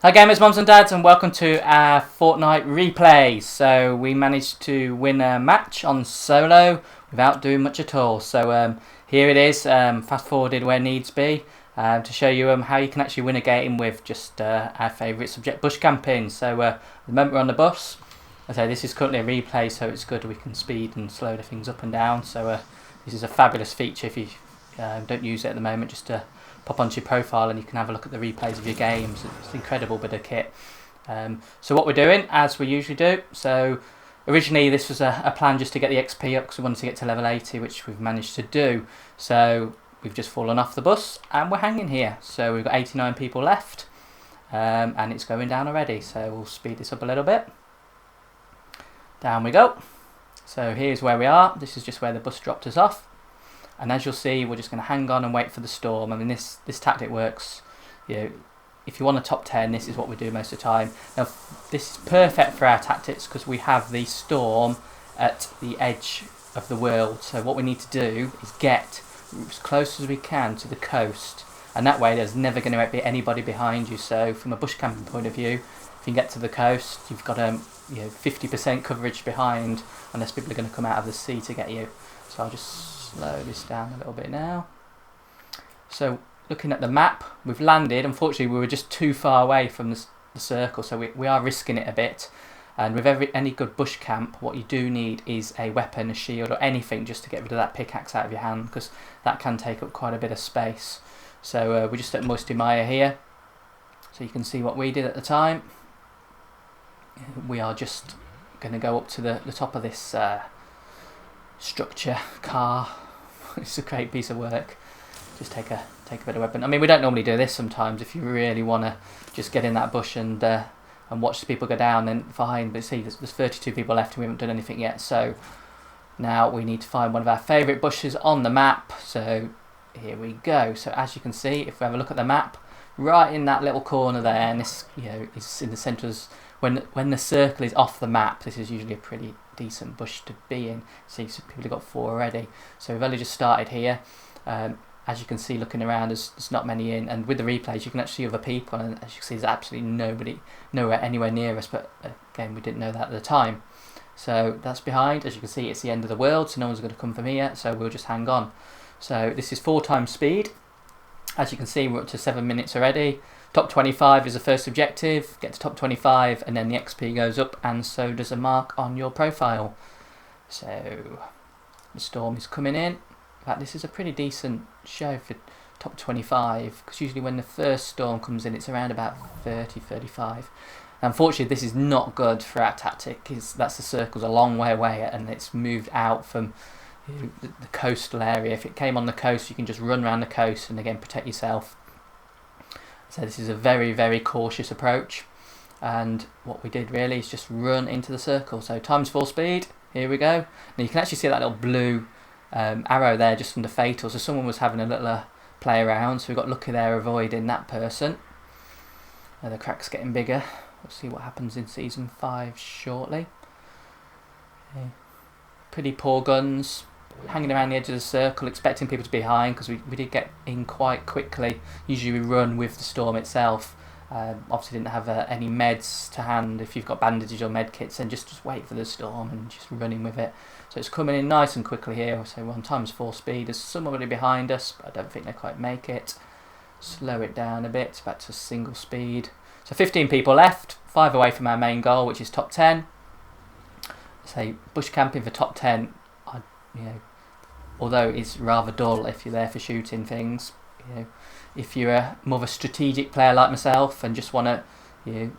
Hi gamers, mums and dads, and welcome to our Fortnite replay. So we managed to win a match on solo without doing much at all. So here it is, fast forwarded where needs be, to show you how you can actually win a game with just our favourite subject, bush camping. So the moment we're on the bus, I say this is currently a replay, so it's good we can speed and slow the things up and down. So this is a fabulous feature if you don't use it at the moment, just to pop onto your profile and you can have a look at the replays of your games. It's an incredible bit of kit. So what we're doing, as we usually do, so originally this was a plan just to get the XP up because we wanted to get to level 80, which we've managed to do. So we've just fallen off the bus and we're hanging here. So we've got 89 people left, and it's going down already. So we'll speed this up a little bit. Down we go. So here's where we are. This is just where the bus dropped us off. And as you'll see, we're just going to hang on and wait for the storm. I mean, this tactic works. You know, if you want a top 10, this is what we do most of the time. Now, this is perfect for our tactics because we have the storm at the edge of the world. So what we need to do is get as close as we can to the coast. And that way, there's never going to be anybody behind you. So from a bush camping point of view, if you get to the coast, you've got 50% coverage behind, unless people are going to come out of the sea to get you. So I'll just slow this down a little bit now. So looking at the map, we've landed. Unfortunately, we were just too far away from the circle, so we are risking it a bit. And with any good bush camp, what you do need is a weapon, a shield or anything just to get rid of that pickaxe out of your hand, because that can take up quite a bit of space. So we're just at Moisty Mire here, so you can see what we did at the time. We are just going to go up to the top of this structure car. It's a great piece of work. Just take a bit of weapon. I mean, we don't normally do this sometimes. If you really want to just get in that bush and watch the people go down, then fine. But see, there's 32 people left and we haven't done anything yet. So now we need to find one of our favourite bushes on the map. So here we go. So as you can see, if we have a look at the map, right in that little corner there, and this is in the centre. When the circle is off the map, this is usually a pretty decent bush to be in. See, so people have got 4 already. So we've only just started here. As you can see, looking around, there's not many in. And with the replays, you can actually see other people. And as you can see, there's absolutely nowhere anywhere near us. But again, we didn't know that at the time. So that's behind. As you can see, it's the end of the world. So no one's going to come for me yet. So we'll just hang on. So this is 4 times speed. As you can see, we're up to 7 minutes already. Top 25 is the first objective. Get to top 25 and then the XP goes up, and so does a mark on your profile. So the storm is coming in. In fact, this is a pretty decent show for top 25, because usually when the first storm comes in, it's around about 30, 35. Unfortunately, this is not good for our tactic, because that's the circle's a long way away and it's moved out from the coastal area. If it came on the coast, you can just run around the coast and again protect yourself. So this is a very, very cautious approach, and what we did really is just run into the circle. So times 4 speed, here we go. Now you can actually see that little blue arrow there just from the fatal, so someone was having a little play around, so we got lucky there avoiding that person. The crack's getting bigger. We'll see what happens in season 5 shortly. Okay. Pretty poor guns, hanging around the edge of the circle, expecting people to be behind, because we did get in quite quickly. Usually we run with the storm itself. Obviously didn't have any meds to hand. If you've got bandages or med kits, then just wait for the storm and just running with it. So it's coming in nice and quickly here. So we're on times 4 speed. There's somebody behind us, but I don't think they quite make it. Slow it down a bit, back to single speed. So 15 people left, 5 away from our main goal, which is top 10. So bush camping for top 10, although it's rather dull if you're there for shooting things. If you're more of a strategic player like myself and just want to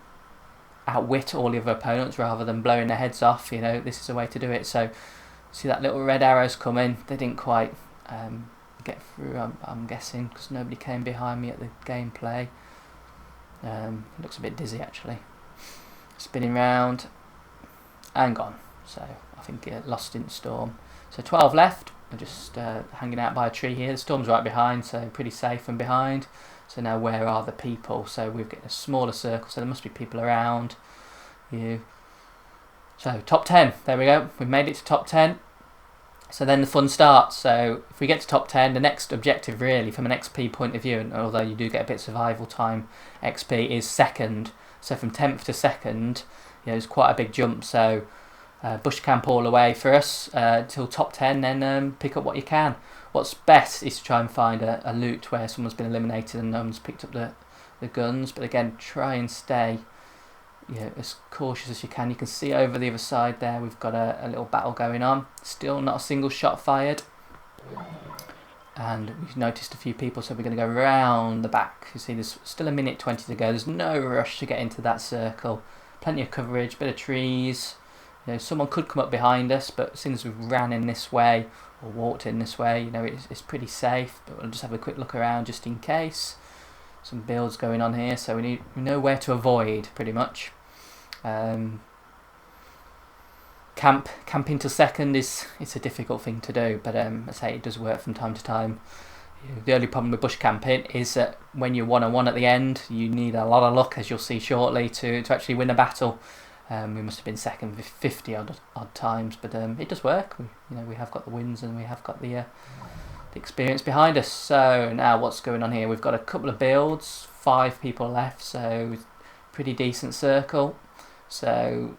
outwit all the other opponents rather than blowing their heads off, this is a way to do it. So see that little red arrows coming. They didn't quite get through, I'm guessing, because nobody came behind me at the gameplay. Looks a bit dizzy actually. Spinning round and gone. So I think it lost in the storm. So 12 left. We're just hanging out by a tree here. The storm's right behind, so pretty safe from behind. So now where are the people? So we're getting a smaller circle, so there must be people around you. So top 10, there we go. We've made it to top 10. So then the fun starts. So if we get to top 10, the next objective really from an XP point of view, and although you do get a bit of survival time XP, is second. So from 10th to 2nd, it's quite a big jump. So bush camp all the way for us till top 10, then pick up what you can. What's best is to try and find a loot where someone's been eliminated and no one's picked up the guns. But again, try and stay as cautious as you can. You can see over the other side there we've got a little battle going on. Still not a single shot fired, and we've noticed a few people, so we're going to go round the back. You see there's still 1:20 to go. There's no rush to get into that circle. Plenty of coverage, bit of trees. Someone could come up behind us, but since we've ran in this way or walked in this way, it's pretty safe. But we'll just have a quick look around just in case. Some builds going on here, so we know where to avoid pretty much. Camping to second it's a difficult thing to do, but I say it does work from time to time. The only problem with bush camping is that when you're 1-on-1 at the end, you need a lot of luck, as you'll see shortly, to actually win a battle. We must have been second 50 odd times, but it does work. We have got the wins and we have got the experience behind us. So now what's going on here? We've got a couple of builds, 5 people left, so pretty decent circle. So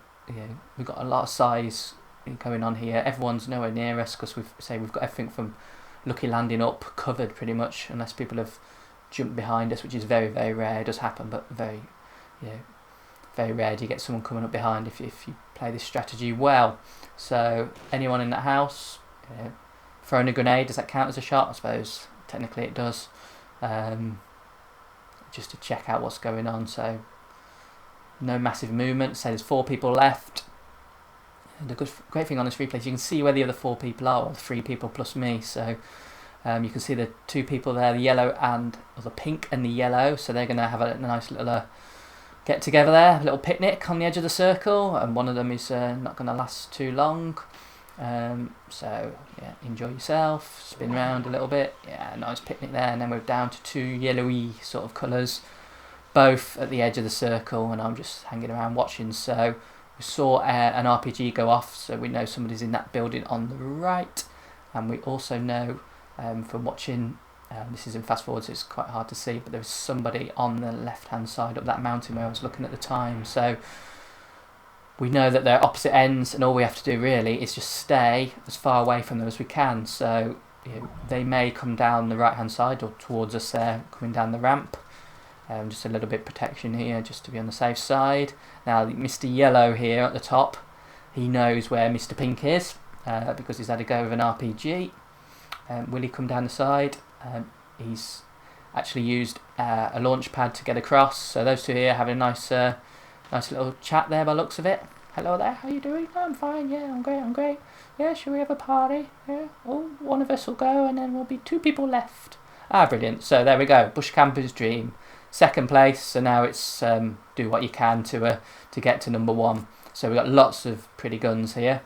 we've got a lot of size going on here. Everyone's nowhere near us because we've got everything from lucky landing up covered pretty much, unless people have jumped behind us, which is very, very rare. It does happen, but very rare do you get someone coming up behind if you play this strategy well. So anyone in that house, throwing a grenade, does that count as a shot? I suppose technically it does. Just to check out what's going on. So no massive movement. So there's 4 people left. And the great thing on this replay is you can see where the other 4 people are, or 3 people plus me. So you can see the 2 people there, the yellow or the pink and the yellow. So they're going to have a nice little get together there, a little picnic on the edge of the circle, and one of them is not going to last too long. So enjoy yourself, spin round a little bit. Nice picnic there, and then we're down to 2 yellowy sort of colours, both at the edge of the circle, and I'm just hanging around watching. So we saw an RPG go off, so we know somebody's in that building on the right, and we also know from watching, this is in fast forward so it's quite hard to see, but there was somebody on the left hand side up that mountain where I was looking at the time. So we know that they're opposite ends, and all we have to do really is just stay as far away from them as we can. So they may come down the right hand side or towards us there, coming down the ramp. Just a little bit of protection here just to be on the safe side. Now Mr. Yellow here at the top, he knows where Mr. Pink is because he's had a go with an RPG. Will he come down the side? He's actually used a launch pad to get across. So those 2 here having a nice little chat there by the looks of it. Hello there, how you doing? Oh, I'm fine, yeah, I'm great. Yeah, shall we have a party? Yeah, oh, one of us will go and then we'll be 2 people left. Brilliant. So there we go, bush camper's dream. Second place, so now it's do what you can to get to number 1. So we've got lots of pretty guns here.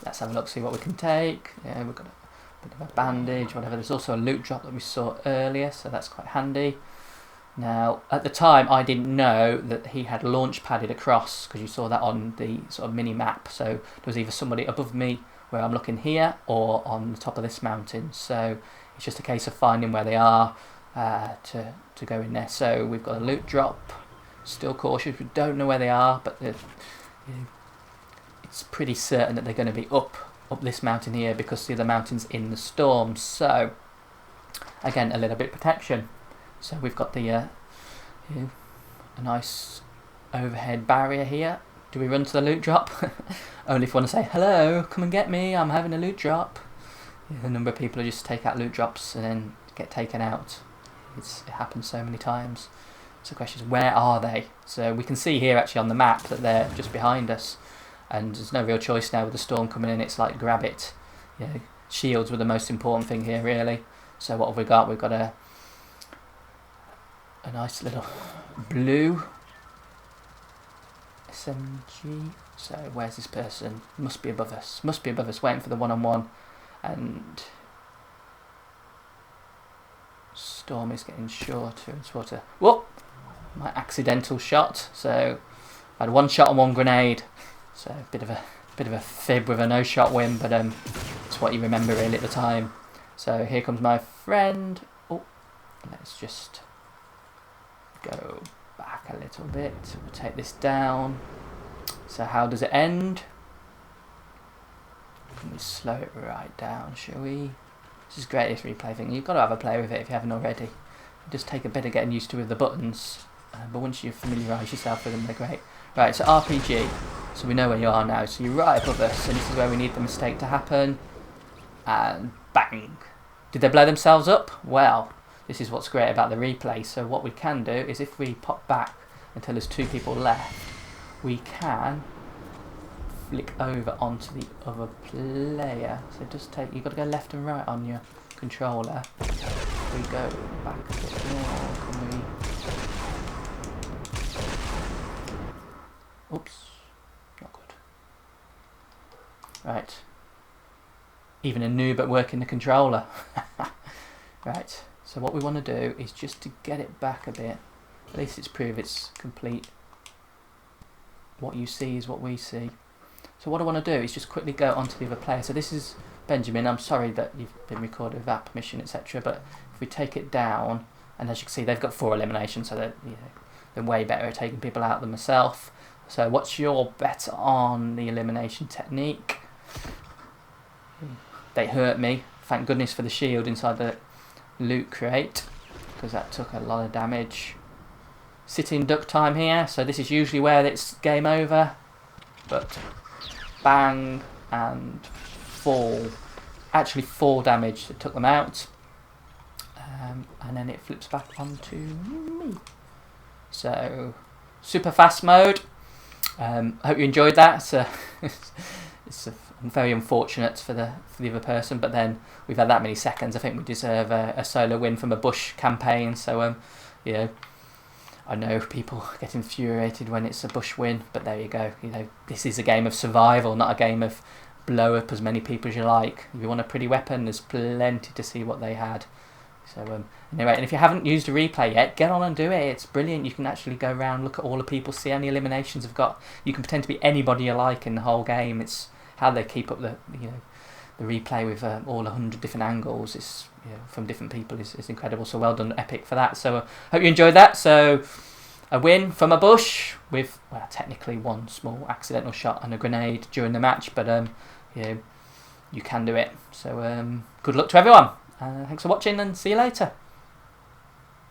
Let's have a look, see what we can take. Yeah, we've got a bit of a bandage, whatever. There's also a loot drop that we saw earlier, so that's quite handy. Now, at the time, I didn't know that he had launch padded across, because you saw that on the sort of mini map. So there was either somebody above me where I'm looking here, or on the top of this mountain. So it's just a case of finding where they are to go in there. So we've got a loot drop. Still cautious. We don't know where they are, but it's pretty certain that they're going to be up this mountain here, because the other mountain's in the storm. So again, a little bit of protection. So we've got the a nice overhead barrier here. Do we run to the loot drop? Only if you want to say, hello, come and get me, I'm having a loot drop. A number of people just take out loot drops and then get taken out. It happens so many times. So the question is, where are they? So we can see here actually on the map that they're just behind us, and there's no real choice now with the storm coming in. It's like grab it. Shields were the most important thing here really. So what have we got? We've got a nice little blue SMG. So where's this person? Must be above us. Waiting for the one-on-one, and storm is getting shorter and shorter. Whoop! My accidental shot. So I had 1 shot and 1 grenade. So a bit of a fib with a no-shot win, but it's just what you remember really at the time. So here comes my friend. Oh, let's just go back a little bit. We'll take this down. So how does it end? Can we slow it right down, shall we? This is great, this replay thing. You've got to have a play with it if you haven't already. It does take a bit of getting used to with the buttons, but once you familiarise yourself with them, they're great. Right, so RPG. So we know where you are now. So you're right above us, and this is where we need the mistake to happen. And bang! Did they blow themselves up? Well, this is what's great about the replay. So what we can do is if we pop back until there's 2 people left, we can flick over onto the other player. So just take, you've got to go left and right on your controller. We go back a bit more, can we? Oops, not good. Right. Even a noob at working the controller. Right, so what we want to do is just to get it back a bit. At least it's proof it's complete. What you see is what we see. So what I want to do is just quickly go onto the other player. So this is Benjamin. I'm sorry that you've been recorded without permission, etc. But if we take it down, and as you can see, they've got 4 eliminations, so they're way better at taking people out than myself. So what's your bet on the elimination technique? They hurt me. Thank goodness for the shield inside the loot crate, because that took a lot of damage. Sitting duck time here, so this is usually where it's game over. But bang and fall. Actually 4 damage that took them out. And then it flips back onto me. So super fast mode. I hope you enjoyed that. So it's very unfortunate for the other person, but then we've had that many seconds. I think we deserve a solo win from a bush campaign. So you know, I know people get infuriated when it's a bush win, but there you go. You know, this is a game of survival, not a game of blow up as many people as you like. If you want a pretty weapon, there's plenty to see what they had. So anyway, and if you haven't used a replay yet, get on and do it. It's brilliant. You can actually go around, look at all the people, see how many eliminations have got. You can pretend to be anybody you like in the whole game. It's how they keep up the the replay with all 100 different angles. It's from different people is incredible. So well done, Epic, for that. So hope you enjoyed that. So a win from a bush with, well, technically 1 small accidental shot and a grenade during the match, but you can do it. So good luck to everyone. Thanks for watching, and see you later.